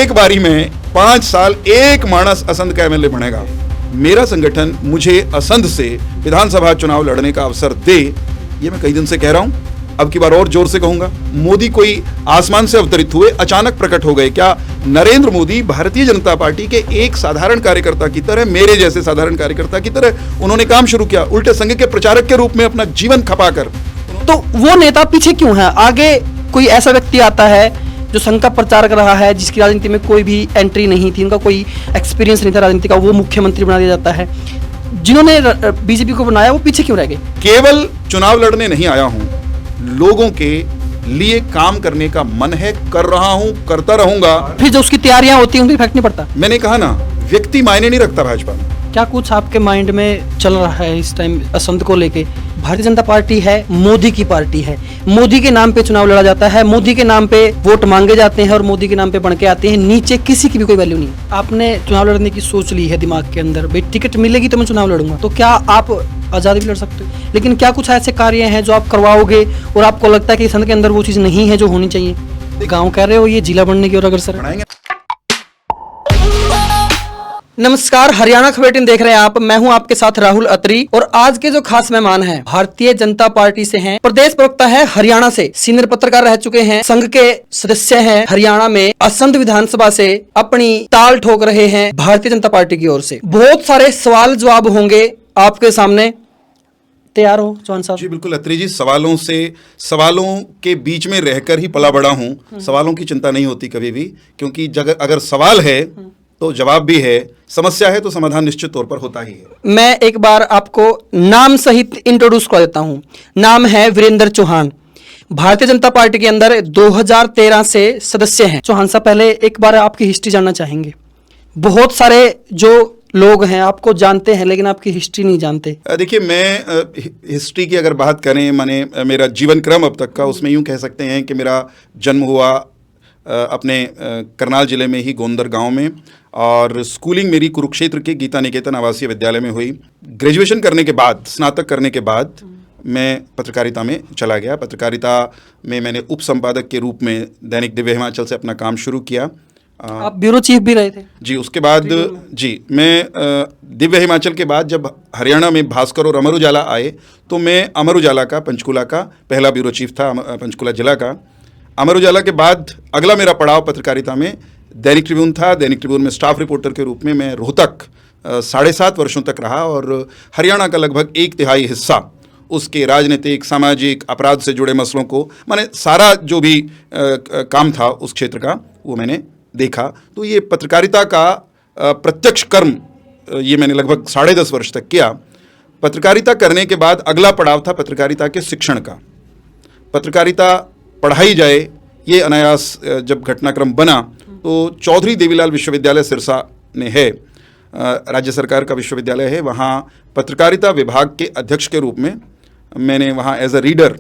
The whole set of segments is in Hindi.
एक बारी में 5 साल एक मानस असंध का एमएलए बनेगा। मेरा संगठन मुझे असंध से विधानसभा चुनाव लड़ने का अवसर दे, ये मैं कई दिन से कह रहा हूं, अब की बार और जोर से कहूंगा। मोदी कोई आसमान से अवतरित हुए, अचानक प्रकट हो गए क्या? नरेंद्र मोदी भारतीय जनता पार्टी के एक साधारण कार्यकर्ता की तरह, मेरे जैसे साधारण कार्यकर्ता की तरह उन्होंने काम शुरू किया, उल्टे संघ के प्रचारक के रूप में अपना जीवन खपाकर। तो वो नेता पीछे क्यों है? आगे कोई ऐसा व्यक्ति आता है जो संघ का प्रचारक रहा है, जिसकी राजनीति में कोई भी एंट्री नहीं थी, उनका कोई एक्सपीरियंस नहीं था राजनीति का, वो मुख्यमंत्री बना दिया जाता है। जिन्होंने बीजेपी को बनाया वो पीछे क्यों रह गए? केवल चुनाव लड़ने नहीं आया हूं, लोगों के लिए काम करने का मन है, कर रहा हूं, करता रहूंगा। फिर जो उसकी तैयारियां होती हैं उनकी इफेक्ट नहीं पड़ता? मैंने कहा ना, व्यक्ति मायने नहीं रखता भाजपा में। क्या कुछ आपके माइंड में चल रहा है इस टाइम असंध को लेके? भारतीय जनता पार्टी है, मोदी की पार्टी है, मोदी के नाम पे चुनाव लड़ा जाता है, मोदी के नाम पे वोट मांगे जाते हैं और मोदी के नाम पे बन के आते हैं, नीचे किसी की भी कोई वैल्यू नहीं। आपने चुनाव लड़ने की सोच ली है दिमाग के अंदर, भाई टिकट मिलेगी तो मैं चुनाव लड़ूंगा, तो क्या आप आजादी भी लड़ सकते हो? लेकिन क्या कुछ ऐसे कार्य हैं जो आप करवाओगे और आपको लगता है कि संघ के अंदर वो चीज नहीं है जो होनी चाहिए? गाँव कह रहे हो ये जिला बनने की ओर अग्रसर है। नमस्कार, हरियाणा खबर 18 देख रहे हैं आप। मैं हूं आपके साथ राहुल अत्री और आज के जो खास मेहमान हैं भारतीय जनता पार्टी से हैं, प्रदेश प्रवक्ता है हरियाणा से, सीनियर पत्रकार रह चुके हैं, संघ के सदस्य हैं, हरियाणा में असंध विधानसभा से अपनी ताल ठोक रहे हैं भारतीय जनता पार्टी की ओर से। बहुत सारे सवाल जवाब होंगे आपके सामने, तैयार हो चौहान साहब? जी बिल्कुल अत्री जी, सवालों के बीच में रहकर ही पला बड़ा हूं। सवालों की चिंता नहीं होती कभी भी, क्योंकि अगर सवाल है तो जवाब भी है, समस्या है तो समाधान निश्चित तौर पर होता ही है। मैं एक बार आपको नाम सहित इंट्रोड्यूस कर देता हूं। नाम है वीरेंद्र चौहान, भारतीय जनता पार्टी के अंदर 2013 से सदस्य हैं। चौहान साहब, पहले एक बार आपकी हिस्ट्री जानना चाहेंगे। बहुत सारे जो लोग हैं आपको जानते हैं लेकिन आपकी हिस्ट्री नहीं जानते। देखिए, मैं हिस्ट्री की अगर बात करें, माने मेरा जीवन क्रम अब तक का, उसमें यूं कह सकते हैं कि मेरा जन्म हुआ अपने करनाल जिले में ही गोंदर गांव में, और स्कूलिंग मेरी कुरुक्षेत्र के गीता निकेतन आवासीय विद्यालय में हुई। ग्रेजुएशन करने के बाद, स्नातक करने के बाद मैं पत्रकारिता में चला गया। पत्रकारिता में मैंने उप संपादक के रूप में दैनिक दिव्य हिमाचल से अपना काम शुरू किया। आप ब्यूरो चीफ भी रहे थे? जी, उसके बाद जी मैं दिव्य हिमाचल के बाद जब हरियाणा में भास्कर और अमर उजाला आए तो मैं अमर उजाला का, पंचकुला का पहला ब्यूरो चीफ था, पंचकुला जिला का। अमर उजाला के बाद अगला मेरा पड़ाव पत्रकारिता में दैनिक ट्रिब्यून था। दैनिक ट्रिब्यून में स्टाफ रिपोर्टर के रूप में मैं रोहतक 7.5 वर्षों तक रहा, और हरियाणा का लगभग 1/3 हिस्सा उसके राजनीतिक, सामाजिक, अपराध से जुड़े मसलों को, माने सारा जो भी काम था उस क्षेत्र का, वो मैंने देखा। तो ये पत्रकारिता का प्रत्यक्ष कर्म ये मैंने लगभग 10.5 वर्ष तक किया। पत्रकारिता करने के बाद अगला पड़ाव था पत्रकारिता के शिक्षण का। पत्रकारिता पढ़ाई जाए, ये अनायास जब घटनाक्रम बना तो चौधरी देवीलाल विश्वविद्यालय सिरसा ने है, राज्य सरकार का विश्वविद्यालय है, वहाँ पत्रकारिता विभाग के अध्यक्ष के रूप में मैंने वहाँ एज अ रीडर,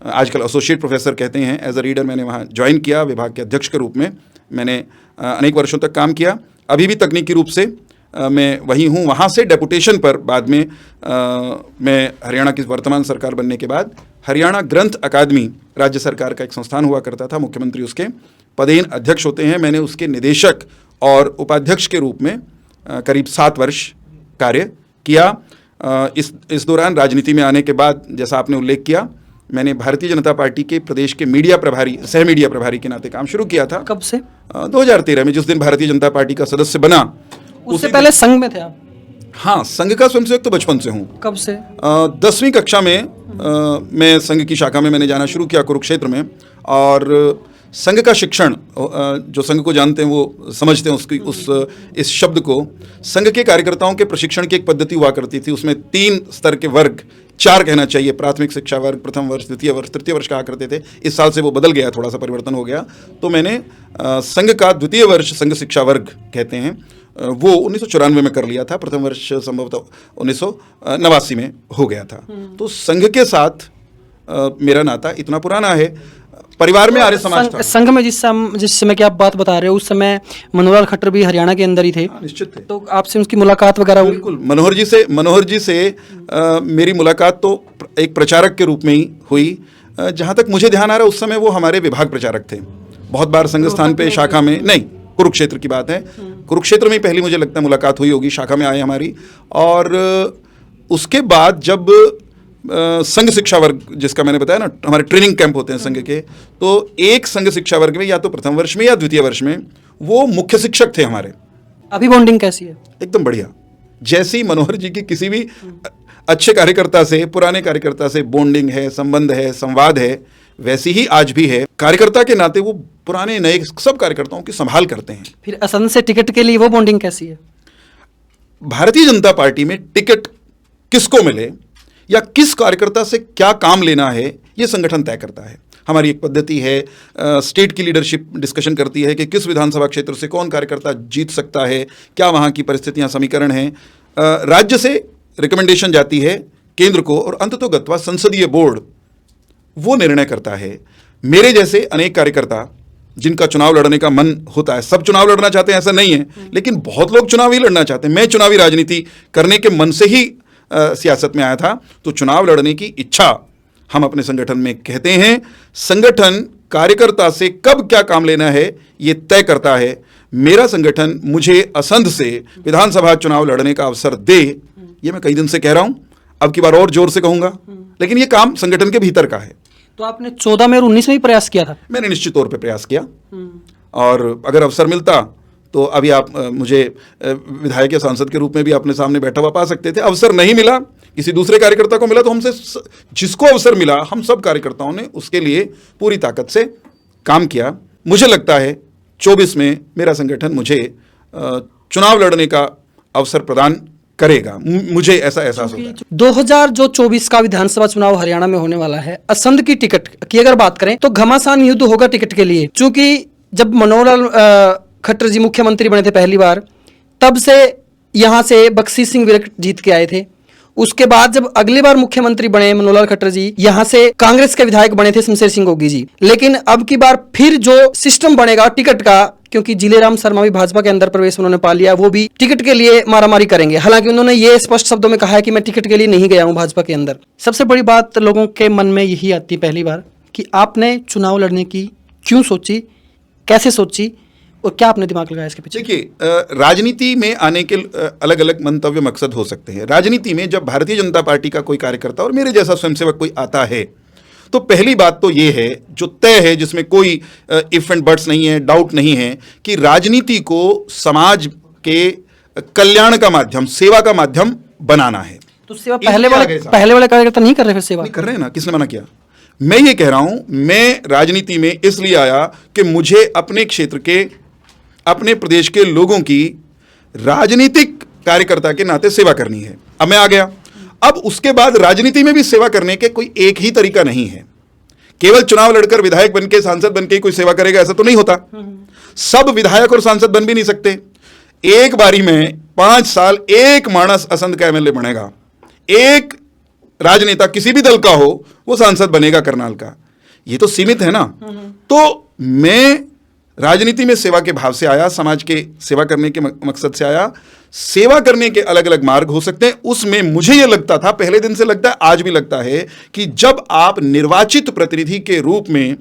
आजकल एसोसिएट प्रोफेसर कहते हैं, एज अ रीडर मैंने वहाँ ज्वाइन किया। विभाग के अध्यक्ष के रूप में मैंने अनेक वर्षों तक काम किया। अभी भी तकनीकी रूप से मैं वहीं हूँ। वहाँ से डेपुटेशन पर बाद में मैं हरियाणा की वर्तमान सरकार बनने के बाद हरियाणा ग्रंथ अकादमी राज्य सरकार का एक संस्थान हुआ करता था, मुख्यमंत्री उसके पदेन अध्यक्ष होते हैं, मैंने उसके निदेशक और उपाध्यक्ष के रूप में करीब 7 वर्ष कार्य किया। इस दौरान राजनीति में आने के बाद, जैसा आपने उल्लेख किया, मैंने भारतीय जनता पार्टी के प्रदेश के मीडिया प्रभारी, सह मीडिया प्रभारी के नाते काम शुरू किया था। कब से? 2013 में, जिस दिन भारतीय जनता पार्टी का सदस्य बना। उससे पहले संघ में थे आप? हाँ, संघ का स्वयंसेवक तो बचपन से हूँ। कब से? 10वीं कक्षा में मैं संघ की शाखा में मैंने जाना शुरू किया कुरुक्षेत्र में, और संघ का शिक्षण, जो संघ को जानते हैं वो समझते हैं इस शब्द को। संघ के कार्यकर्ताओं के प्रशिक्षण की एक पद्धति हुआ करती थी, उसमें 3 स्तर के वर्ग, 4 कहना चाहिए, प्राथमिक शिक्षा वर्ग, प्रथम वर्ष, द्वितीय वर्ष, तृतीय वर्ष कहा करते थे। इस साल से वो बदल गया, थोड़ा सा परिवर्तन हो गया। तो मैंने संघ का द्वितीय वर्ष, संघ शिक्षा वर्ग कहते हैं, वो 1994 में कर लिया था। प्रथम वर्ष संभवतः 1989 में हो गया था। तो संघ के साथ मेरा नाता इतना पुराना है। परिवार में आर्य समाज था। संघ में जिस समय की आप बात बता रहे हो, उस समय मनोहर खट्टर भी हरियाणा के अंदर ही थे। निश्चित थे। तो आपसे उसकी मुलाकात वगैरह हुई? बिल्कुल, मनोहर जी से मेरी मुलाकात तो एक प्रचारक के रूप में ही हुई। जहाँ तक मुझे ध्यान आ रहा है, उस समय वो हमारे विभाग प्रचारक थे। बहुत बार संघ स्थान पे, शाखा में नहीं, कुरुक्षेत्र की बात है। कुरुक्षेत्र में पहली मुझे लगता है मुलाकात हुई होगी, शाखा में आए हमारी। और उसके बाद जब संघ शिक्षा वर्ग, जिसका मैंने बताया ना, हमारे ट्रेनिंग कैंप होते हैं संघ के, तो एक संघ शिक्षा वर्ग में या तो प्रथम वर्ष में या द्वितीय वर्ष में वो मुख्य शिक्षक थे हमारे। अभी बॉन्डिंग कैसी है? एकदम बढ़िया। जैसी मनोहर जी की किसी भी अच्छे कार्यकर्ता से, पुराने कार्यकर्ता से बॉन्डिंग है, संबंध है, संवाद है, वैसी ही आज भी है। कार्यकर्ता के नाते वो पुराने नए सब कार्यकर्ताओं की संभाल करते हैं। फिर असंध से टिकट के लिए वो बॉन्डिंग कैसी है? भारतीय जनता पार्टी में टिकट किसको मिले या किस कार्यकर्ता से क्या काम लेना है, ये संगठन तय करता है। हमारी एक पद्धति है, स्टेट की लीडरशिप डिस्कशन करती है कि किस विधानसभा क्षेत्र से कौन कार्यकर्ता जीत सकता है, क्या वहाँ की परिस्थितियाँ, समीकरण हैं। राज्य से रिकमेंडेशन जाती है केंद्र को और अंततोगत्वा संसदीय बोर्ड वो निर्णय करता है। मेरे जैसे अनेक कार्यकर्ता जिनका चुनाव लड़ने का मन होता है, सब चुनाव लड़ना चाहते हैं ऐसा नहीं है, लेकिन बहुत लोग चुनाव ही लड़ना चाहते हैं। मैं चुनावी राजनीति करने के मन से ही सियासत में आया था, तो चुनाव लड़ने की इच्छा हम अपने संगठन में कहते हैं। संगठन कार्यकर्ता से कब क्या काम लेना है ये तय करता है। मेरा संगठन मुझे असंध से विधानसभा चुनाव लड़ने का अवसर दे, ये मैं कई दिन से कह रहा हूं, अब की बार और जोर से कहूंगा, लेकिन ये काम संगठन के भीतर का है। तो आपने 14 में और 19 में भी प्रयास किया था? मैंने निश्चित तौर पे प्रयास किया, और अगर अवसर मिलता तो अभी आप मुझे विधायक या सांसद के रूप में भी अपने सामने बैठा हुआ पा सकते थे। अवसर नहीं मिला, किसी दूसरे कार्यकर्ता को मिला, तो हमसे जिसको अवसर मिला हम सब कार्यकर्ताओं ने उसके लिए पूरी ताकत से काम किया। मुझे लगता है 24 में मेरा संगठन मुझे चुनाव लड़ने का अवसर प्रदान करेगा, मुझे ऐसा एहसास होता है। 2024 का विधानसभा चुनाव हरियाणा में होने वाला है। असंध की टिकट की अगर बात करें तो घमासान युद्ध होगा टिकट के लिए, क्योंकि जब मनोहर लाल खट्टर जी मुख्यमंत्री बने थे पहली बार, तब से यहाँ से बख्शी सिंह विर्क जीत के आए थे। उसके बाद जब अगली बार मुख्यमंत्री बने मनोहर लाल खट्टर जी, यहाँ से कांग्रेस के विधायक बने थे शमशेर सिंह गोगी जी। लेकिन अब की बार फिर जो सिस्टम बनेगा टिकट का, क्योंकि जिलेराम शर्मा भी भाजपा के अंदर प्रवेश उन्होंने पा लिया, वो भी टिकट के लिए मारामारी करेंगे। हालांकि उन्होंने ये स्पष्ट शब्दों में कहा है कि मैं टिकट के लिए नहीं गया हूं भाजपा के अंदर। सबसे बड़ी बात लोगों के मन में यही आती है पहली बार कि आपने चुनाव लड़ने की क्यों सोची, कैसे सोची, और क्या आपने दिमाग लगाया इसके पीछे? देखिए, राजनीति में आने के अलग अलग मंतव्य मकसद हो सकते हैं। राजनीति में जब भारतीय जनता पार्टी का कोई कार्यकर्ता और मेरे जैसा स्वयंसेवक कोई आता है, तो पहली बात तो ये है जो तय है, जिसमें कोई इफ एंड बट्स नहीं है, डाउट नहीं है, कि राजनीति को समाज के कल्याण का माध्यम, सेवा का माध्यम बनाना है। तो सेवा पहले वाले कार्यकर्ता नहीं कर रहे, फिर सेवा नहीं कर रहे हैं ना, किसने मना किया? मैं ये कह रहा हूं, मैं राजनीति में इसलिए आया कि मुझे अपने क्षेत्र के, अपने प्रदेश के लोगों की राजनीतिक कार्यकर्ता के नाते सेवा करनी है। अब मैं आ गया। अब उसके बाद राजनीति में भी सेवा करने के कोई एक ही तरीका नहीं है। केवल चुनाव लड़कर विधायक बनके, सांसद बनके कोई सेवा करेगा ऐसा तो नहीं होता। सब विधायक और सांसद बन भी नहीं सकते। एक बारी में 5 साल एक मानस असंध का एमएलए बनेगा, एक राजनेता किसी भी दल का हो वो सांसद बनेगा करनाल का, ये तो सीमित है ना। तो मैं राजनीति में सेवा के भाव से आया, समाज के सेवा करने के मकसद से आया। सेवा करने के अलग अलग मार्ग हो सकते हैं। उसमें मुझे यह लगता था, पहले दिन से लगता है, आज भी लगता है, कि जब आप निर्वाचित प्रतिनिधि के रूप में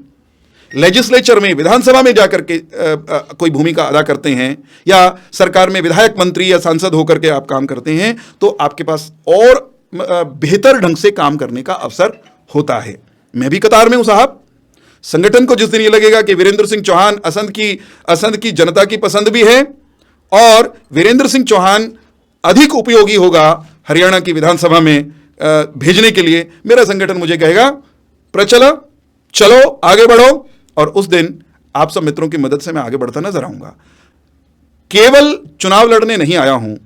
लेजिस्लेचर में, विधानसभा में जाकर के कोई भूमिका अदा करते हैं, या सरकार में विधायक, मंत्री या सांसद होकर के आप काम करते हैं, तो आपके पास और बेहतर ढंग से काम करने का अवसर होता है। मैं भी कतार में हूं साहब। संगठन को जिस दिन ये लगेगा कि वीरेंद्र सिंह चौहान असंध की जनता की पसंद भी है और वीरेंद्र सिंह चौहान अधिक उपयोगी होगा हरियाणा की विधानसभा में भेजने के लिए, मेरा संगठन मुझे कहेगा प्रचलो, चलो आगे बढ़ो, और उस दिन आप सब मित्रों की मदद से मैं आगे बढ़ता नजर आऊंगा। केवल चुनाव लड़ने नहीं आया हूं,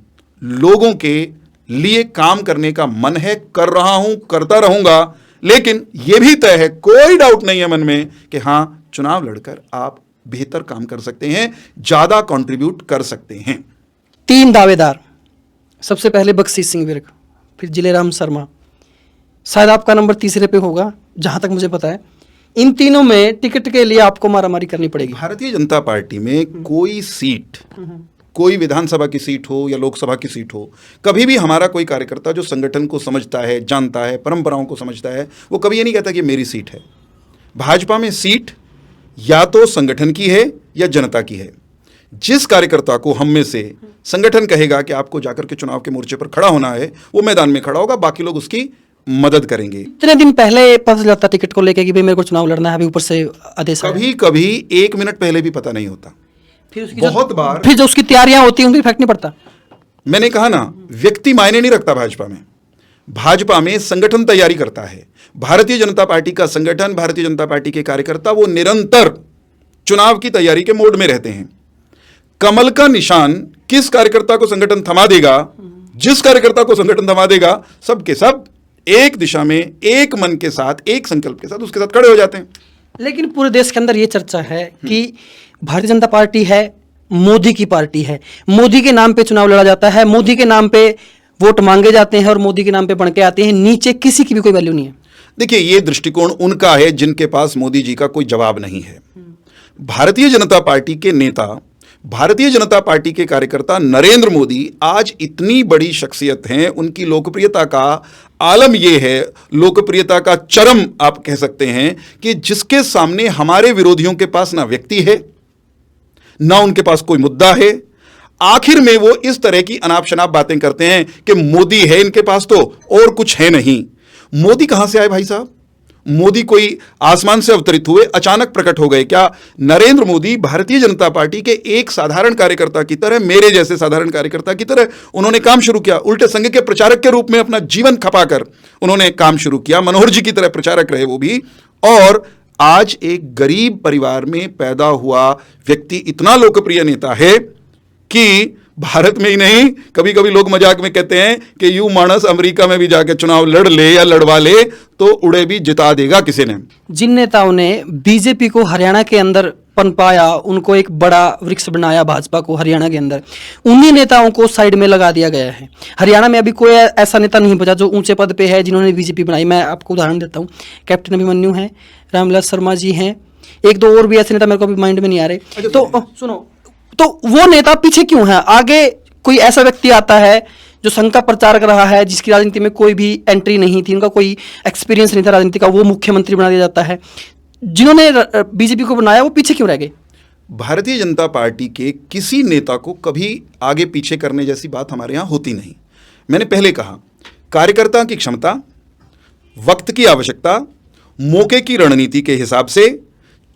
लोगों के लिए काम करने का मन है, कर रहा हूं, करता रहूंगा। लेकिन यह भी तय है, कोई डाउट नहीं है मन में, कि हां, चुनाव लड़कर आप बेहतर काम कर सकते हैं, ज्यादा कंट्रीब्यूट कर सकते हैं। 3 दावेदार, सबसे पहले बख्शी सिंह विर्क, फिर जिलेराम शर्मा, शायद आपका नंबर तीसरे पे होगा जहां तक मुझे पता है। इन तीनों में टिकट के लिए आपको मारामारी करनी पड़ेगी। भारतीय जनता पार्टी में कोई सीट, कोई विधानसभा की सीट हो या लोकसभा की सीट हो, कभी भी हमारा कोई कार्यकर्ता जो संगठन को समझता है, जानता है, परंपराओं को समझता है, वो कभी ये नहीं कहता कि मेरी सीट है। भाजपा में सीट या तो संगठन की है या जनता की है। जिस कार्यकर्ता को हम में से संगठन कहेगा कि आपको जाकर के चुनाव के मोर्चे पर खड़ा होना है, वो मैदान में खड़ा होगा, बाकी लोग उसकी मदद करेंगे। इतने दिन पहले पता चलता टिकट को लेके कि भाई मेरे को चुनाव लड़ना है, अभी ऊपर से आदेश आया। कभी कभी 1 मिनट पहले भी पता नहीं होता। फिर उसकी बहुत बार फिर जो उसकी तैयारियां होती हैं उन पर इफेक्ट नहीं पड़ता। मैंने कहा ना, व्यक्ति मायने नहीं रखता भाजपा में। भाजपा में संगठन तैयारी करता है। भारतीय जनता पार्टी का संगठन, भारतीय जनता पार्टी के कार्यकर्ता वो निरंतर चुनाव की तैयारी के मोड में रहते हैं। कमल का निशान किस कार्यकर्ता को संगठन थमा देगा, जिस कार्यकर्ता को संगठन थमा देगा, सब के सब एक दिशा में, एक मन के साथ, एक संकल्प के साथ उसके साथ खड़े हो जाते हैं। लेकिन पूरे देश के अंदर ये चर्चा है कि भारतीय जनता पार्टी है, मोदी की पार्टी है, मोदी के नाम पे चुनाव लड़ा जाता है, मोदी के नाम पे वोट मांगे जाते हैं और मोदी के नाम पे बन के आते हैं, नीचे किसी की भी कोई वैल्यू नहीं है। देखिए, ये दृष्टिकोण उनका है जिनके पास मोदी जी का कोई जवाब नहीं है। भारतीय जनता पार्टी के नेता, भारतीय जनता पार्टी के कार्यकर्ता नरेंद्र मोदी आज इतनी बड़ी शख्सियत हैं, उनकी लोकप्रियता का आलम यह है, लोकप्रियता का चरम आप कह सकते हैं, कि जिसके सामने हमारे विरोधियों के पास ना व्यक्ति है, ना उनके पास कोई मुद्दा है। आखिर में वो इस तरह की अनाप शनाप बातें करते हैं कि मोदी है इनके पास तो और कुछ है नहीं। मोदी कहां से आए भाई साहब? मोदी कोई आसमान से अवतरित हुए, अचानक प्रकट हो गए क्या? नरेंद्र मोदी भारतीय जनता पार्टी के एक साधारण कार्यकर्ता की तरह, मेरे जैसे साधारण कार्यकर्ता की तरह उन्होंने काम शुरू किया। उल्टे संघ के प्रचारक के रूप में अपना जीवन खपाकर उन्होंने काम शुरू किया। मनोहर जी की तरह प्रचारक रहे वो भी। और आज एक गरीब परिवार में पैदा हुआ व्यक्ति इतना लोकप्रिय नेता है कि भारत में ही नहीं, कभी कभी लोग मजाक में कहते हैं कि यूं मानस अमेरिका में भी जाके चुनाव लड़ ले या लड़वा ले तो उड़े भी जिता देगा किसी ने। जिन नेताओं ने बीजेपी को हरियाणा के अंदर पनपाया, उनको एक बड़ा वृक्ष बनाया भाजपा को हरियाणा के अंदर, उन्हीं नेताओं को साइड में लगा दिया गया है। हरियाणा में अभी कोई ऐसा नेता नहीं बचा जो ऊंचे पद पे है जिन्होंने बीजेपी बनाई। मैं आपको उदाहरण देता हूँ, कैप्टन अभिमन्यु हैं, रामविलास शर्मा जी हैं, एक दो और भी ऐसे नेता मेरे को अभी माइंड में नहीं आ रहे। तो सुनो, तो वो नेता पीछे क्यों है? आगे कोई ऐसा व्यक्ति आता है जो संघ का प्रचारक रहा है, जिसकी राजनीति में कोई भी एंट्री नहीं थी, उनका कोई एक्सपीरियंस नहीं था राजनीति का, वो मुख्यमंत्री बना दिया जाता है। जिन्होंने बीजेपी को बनाया वो पीछे क्यों रह गए? भारतीय जनता पार्टी के किसी नेता को कभी आगे पीछे करने जैसी बात हमारे यहाँ होती नहीं। मैंने पहले कहा, कार्यकर्ता की क्षमता, वक्त की आवश्यकता, मौके की रणनीति के हिसाब से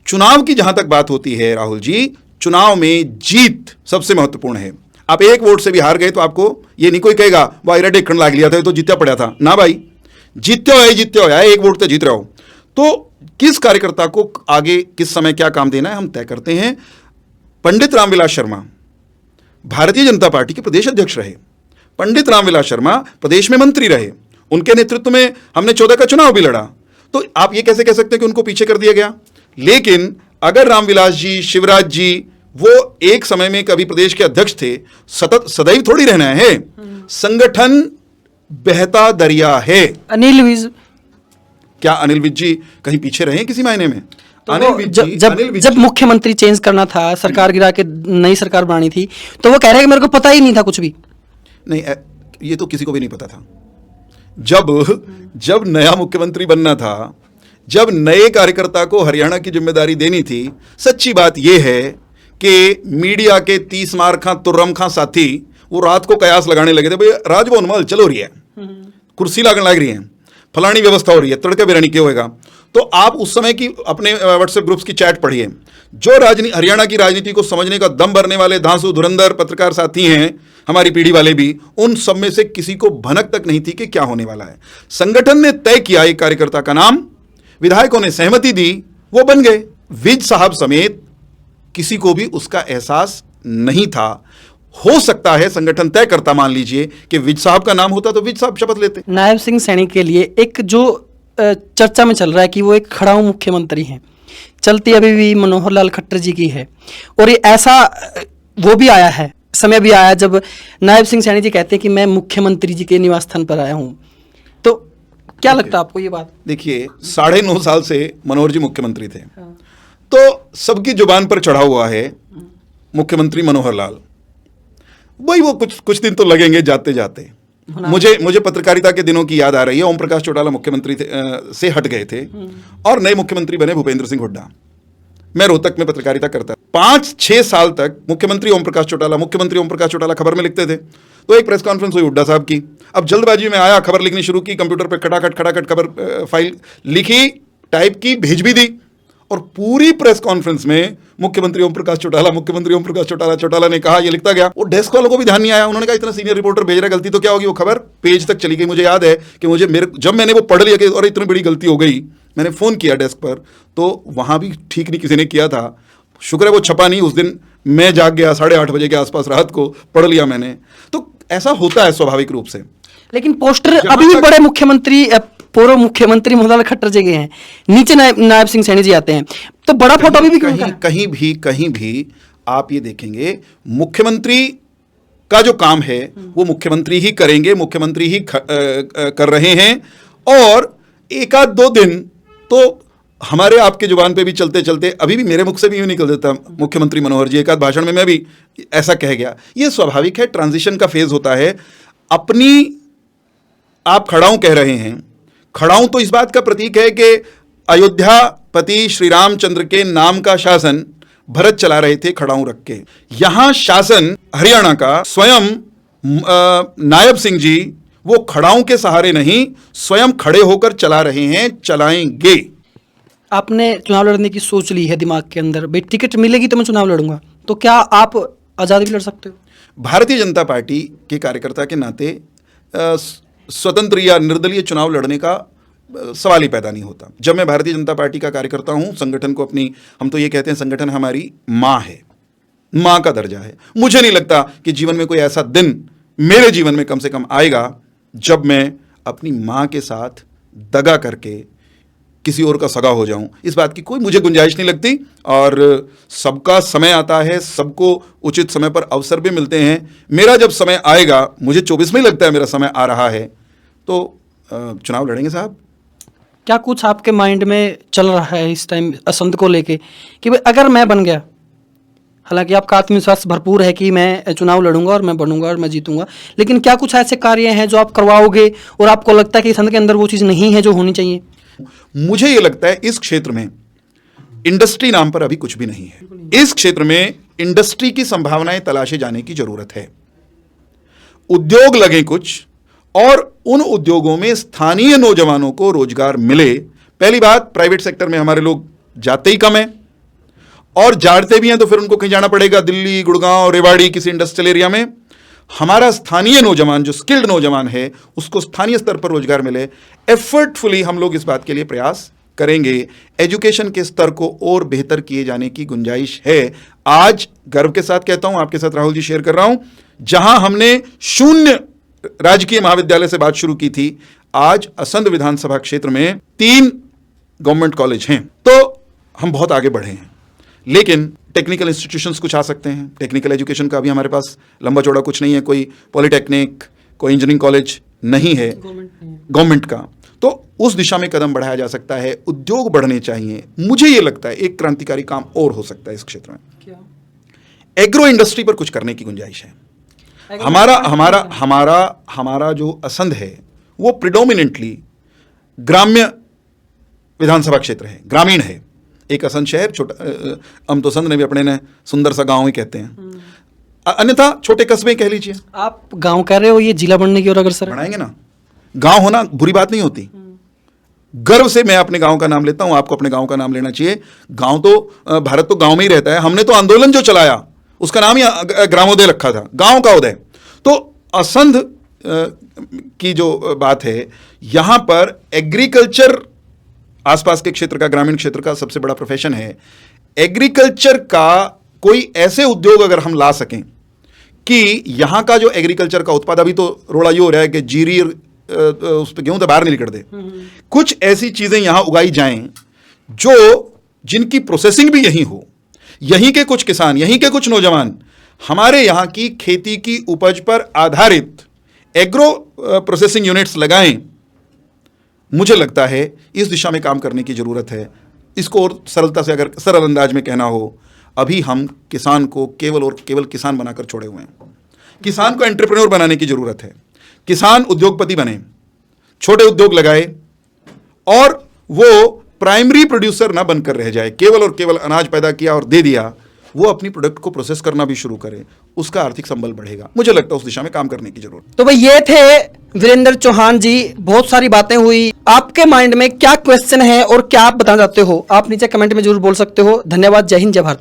चुनाव की जहां तक बात होती है राहुल जी, चुनाव में जीत सबसे महत्वपूर्ण है। आप एक वोट से भी हार गए तो आपको ये नहीं कोई कहेगा भाई रेड देखने लाग लिया था, तो जीत्या पड़ा था ना भाई, जीत्ते हो या एक वोट से जीत रहे हो। तो किस कार्यकर्ता को आगे किस समय क्या काम देना है हम तय करते हैं। पंडित रामविलास शर्मा भारतीय जनता पार्टी के प्रदेश अध्यक्ष रहे, पंडित रामविलास शर्मा प्रदेश में मंत्री रहे, उनके नेतृत्व में हमने 14 का चुनाव भी लड़ा। तो आप ये कैसे कह सकते हैं कि उनको पीछे कर दिया गया? लेकिन अगर रामविलास जी, शिवराज जी, वो एक समय में कभी प्रदेश के अध्यक्ष थे, सदैव थोड़ी रहना है। संगठन बहता दरिया है। अनिल विज, क्या अनिल विज जी कहीं पीछे रहे किसी मायने में? तो अनिल विज जी, जब मुख्यमंत्री चेंज करना था, सरकार गिरा के नई सरकार बनानी थी, तो वो कह रहे हैं कि मेरे को पता ही नहीं था कुछ भी। नहीं, ये तो किसी को भी नहीं पता था। जब नया मुख्यमंत्री बनना था, जब नए कार्यकर्ता को हरियाणा की जिम्मेदारी देनी थी, सच्ची बात यह है कि मीडिया के 30 मार खां तुर्रम खां साथी वो रात को कयास लगाने लगे थे, भाई राजभवन में चल हो रही है, कुर्सी लागने लग रही है, फलानी व्यवस्था हो रही है, तड़के बिरयानी क्यों होगा। तो आप उस समय की अपने व्हाट्सएप ग्रुप्स की चैट पढ़िए। जो हरियाणा की राजनीति को समझने का दम भरने वाले धांसू धुरंधर पत्रकार साथी हैं, हमारी पीढ़ी वाले भी, उन सब में से किसी को भनक तक नहीं थी कि क्या होने वाला है। संगठन ने तय किया एक कार्यकर्ता का नाम, विधायकों ने सहमति दी, वो बन गए। विज साहब समेत किसी को भी उसका एहसास नहीं था। हो सकता है संगठन तय करता, मान लीजिए कि विज साहब का नाम होता तो विज साहब शपथ लेते। नायब सिंह सैनी के लिए एक जो चर्चा में चल रहा है कि वो एक खड़ाऊ मुख्यमंत्री हैं, चलती अभी भी मनोहर लाल खट्टर जी की है, और ये ऐसा वो भी आया है, समय भी आया जब नायब सिंह सैनी जी कहते हैं कि मैं मुख्यमंत्री जी के निवास स्थान पर आया हूं। तो क्या लगता है आपको ये बात? देखिए, 9.5 साल से मनोहर जी मुख्यमंत्री थे, तो सबकी जुबान पर चढ़ा हुआ है मुख्यमंत्री मनोहर लाल। वही वो कुछ दिन तो लगेंगे जाते जाते। मुझे पत्रकारिता के दिनों की याद आ रही है। ओम प्रकाश चौटाला मुख्यमंत्री से हट गए थे और नए मुख्यमंत्री बने भूपेंद्र सिंह हुड्डा। मैं रोहतक में पत्रकारिता करता 5-6 साल तक मुख्यमंत्री ओम प्रकाश चौटाला खबर में लिखते थे। तो एक प्रेस कॉन्फ्रेंस हुई हुड्डा साहब की, अब जल्दबाजी में आया, खबर लिखनी शुरू की, कंप्यूटर पे खटाखट खबर फाइल लिखी, टाइप की, भेज भी दी, और पूरी प्रेस कॉन्फ्रेंस में मुख्यमंत्री ओम प्रकाश चौटाला ने कहा, ये लिखता गया। वो डेस्क वालों को भी ध्यान नहीं आया, उन्होंने कहा इतना सीनियर रिपोर्टर भेज रहा है, गलती तो क्या होगी, वो खबर पेज तक चली गई। मुझे याद है कि जब मैंने वो पढ़ लिया कि और इतनी बड़ी गलती हो गई, मैंने फोन किया डेस्क पर, तो वहां भी ठीक नहीं किसी ने किया था। शुक्र है वो छपा नहीं। उस दिन मैं जाग गया 8:30 बजे के आसपास रात को, पढ़ लिया मैंने। तो ऐसा होता है स्वाभाविक रूप से। लेकिन पोस्टर अभी भी बड़े मुख्यमंत्री, पूर्व मुख्यमंत्री मृणाल खट्टर जी गए हैं, नीचे नायब सिंह सैनी जी आते हैं, तो बड़ा फोटो अभी भी कहीं भी आप ये देखेंगे, मुख्यमंत्री का जो काम है वो मुख्यमंत्री ही करेंगे, मुख्यमंत्री ही कर रहे हैं। और 1-2 दिन तो हमारे आपके जुबान पे भी चलते चलते अभी भी मेरे मुख से भी यूं निकल देता, मुख्यमंत्री मनोहर जी, एक आध भाषण में मैं भी ऐसा कह गया। ये स्वाभाविक है, ट्रांजिशन का फेज होता है। अपनी आप खड़ाऊं कह रहे हैं, खड़ाऊं तो इस बात का प्रतीक है कि अयोध्यापति श्री रामचंद्र के नाम का शासन भरत चला रहे थे खड़ाऊं रख के। यहां शासन हरियाणा का स्वयं नायब सिंह जी वो खड़ाऊं के सहारे नहीं, स्वयं खड़े होकर चला रहे हैं, चलाएंगे। आपने चुनाव लड़ने की सोच ली है दिमाग के अंदर, भाई टिकट मिलेगी तो मैं चुनाव लड़ूंगा, तो क्या आप आज़ाद भी लड़ सकते हो? भारतीय जनता पार्टी के कार्यकर्ता के नाते स्वतंत्र या निर्दलीय चुनाव लड़ने का सवाल ही पैदा नहीं होता। जब मैं भारतीय जनता पार्टी का कार्यकर्ता हूं, संगठन को अपनी, हम तो ये कहते हैं संगठन हमारी माँ है, माँ का दर्जा है। मुझे नहीं लगता कि जीवन में कोई ऐसा दिन मेरे जीवन में कम से कम आएगा जब मैं अपनी माँ के साथ दगा करके किसी और का सगा हो जाऊं। इस बात की कोई मुझे गुंजाइश नहीं लगती। और सबका समय आता है, सबको उचित समय पर अवसर भी मिलते हैं। मेरा जब समय आएगा, मुझे 24 में ही लगता है मेरा समय आ रहा है, तो चुनाव लड़ेंगे साहब। क्या कुछ आपके माइंड में चल रहा है इस टाइम असंत को लेके कि भाई अगर मैं बन गया, हालांकि आपका आत्मविश्वास भरपूर है कि मैं चुनाव लड़ूंगा और मैं बनूंगा और मैं जीतूंगा, लेकिन क्या कुछ ऐसे कार्य हैं जो आप करवाओगे और आपको लगता है कि संत के अंदर वो चीज़ नहीं है जो होनी चाहिए? मुझे ये लगता है इस क्षेत्र में इंडस्ट्री नाम पर अभी कुछ भी नहीं है। इस क्षेत्र में इंडस्ट्री की संभावनाएं तलाशे जाने की जरूरत है। उद्योग लगे कुछ, और उन उद्योगों में स्थानीय नौजवानों को रोजगार मिले। पहली बात, प्राइवेट सेक्टर में हमारे लोग जाते ही कम है, और जाते भी हैं तो फिर उनको कहीं जाना पड़ेगा, दिल्ली, गुड़गांव, रेवाड़ी, किसी इंडस्ट्रियल एरिया में। हमारा स्थानीय नौजवान, जो स्किल्ड नौजवान है, उसको स्थानीय स्तर पर रोजगार मिले। एफर्टफुली हम लोग इस बात के लिए प्रयास करेंगे। एजुकेशन के स्तर को और बेहतर किए जाने की गुंजाइश है। आज गर्व के साथ कहता हूं, आपके साथ राहुल जी शेयर कर रहा हूं, जहां हमने 0 राजकीय महाविद्यालय से बात शुरू की थी, आज असंध विधानसभा क्षेत्र में 3 गवर्नमेंट कॉलेज हैं। तो हम बहुत आगे बढ़े हैं। लेकिन टेक्निकल इंस्टीट्यूशंस कुछ आ सकते हैं। टेक्निकल एजुकेशन का अभी हमारे पास लंबा चौड़ा कुछ नहीं है, कोई पॉलिटेक्निक, कोई इंजीनियरिंग कॉलेज नहीं है गवर्नमेंट का। तो उस दिशा में कदम बढ़ाया जा सकता है। उद्योग बढ़ने चाहिए। मुझे ये लगता है एक क्रांतिकारी काम और हो सकता है इस क्षेत्र में। क्या? एग्रो इंडस्ट्री पर कुछ करने की गुंजाइश है। हमारा जो असंध है वो प्रिडोमिनेंटली ग्राम्य विधानसभा क्षेत्र है, ग्रामीण है। एक असंध शहर, छोटा, हम तो संध ने भी अपने ने सुंदर सा गांव ही कहते हैं, अन्यथा छोटे कस्बे कह लीजिए। आप गांव कह रहे हो, ये जिला बनने की ओर अग्रसर बढ़ाएंगे ना। गांव होना बुरी बात नहीं होती। गर्व से मैं अपने गांव का नाम लेता हूं, आपको अपने गांव का नाम लेना चाहिए। गांव तो, भारत तो गांव में ही रहता है। हमने तो आंदोलन जो चलाया उसका नाम ही ग्रामोदय रखा था, गांव का उदय। तो असंध की जो बात है, यहां पर एग्रीकल्चर आसपास के क्षेत्र का, ग्रामीण क्षेत्र का सबसे बड़ा प्रोफेशन है। एग्रीकल्चर का कोई ऐसे उद्योग अगर हम ला सकें कि यहां का जो एग्रीकल्चर का उत्पाद, अभी तो रोड़ा ये हो रहा है कि जीरी उस पर गेहूं तो बाहर नहीं निकल दे, कुछ ऐसी चीजें यहां उगाई जाएं जो जिनकी प्रोसेसिंग भी यहीं हो। यहीं के कुछ किसान, यहीं के कुछ नौजवान हमारे यहां की खेती की उपज पर आधारित एग्रो प्रोसेसिंग यूनिट्स लगाएं। मुझे लगता है इस दिशा में काम करने की जरूरत है। इसको और सरलता से, अगर सरल अंदाज में कहना हो, अभी हम किसान को केवल और केवल किसान बनाकर छोड़े हुए हैं। किसान को एंटरप्रेन्योर बनाने की जरूरत है। किसान उद्योगपति बने, छोटे उद्योग लगाए और वो प्राइमरी प्रोड्यूसर ना बनकर रह जाए, केवल और केवल अनाज पैदा किया और दे दिया, वो अपनी प्रोडक्ट को प्रोसेस करना भी शुरू करे, उसका आर्थिक संबल बढ़ेगा। मुझे लगता है उस दिशा में काम करने की जरूरत। तो भाई ये थे वीरेंद्र चौहान जी, बहुत सारी बातें हुई। आपके माइंड में क्या क्वेश्चन है और क्या आप बताना चाहते हो, आप नीचे कमेंट में जरूर बोल सकते हो। धन्यवाद, जय हिंद, जय भारत।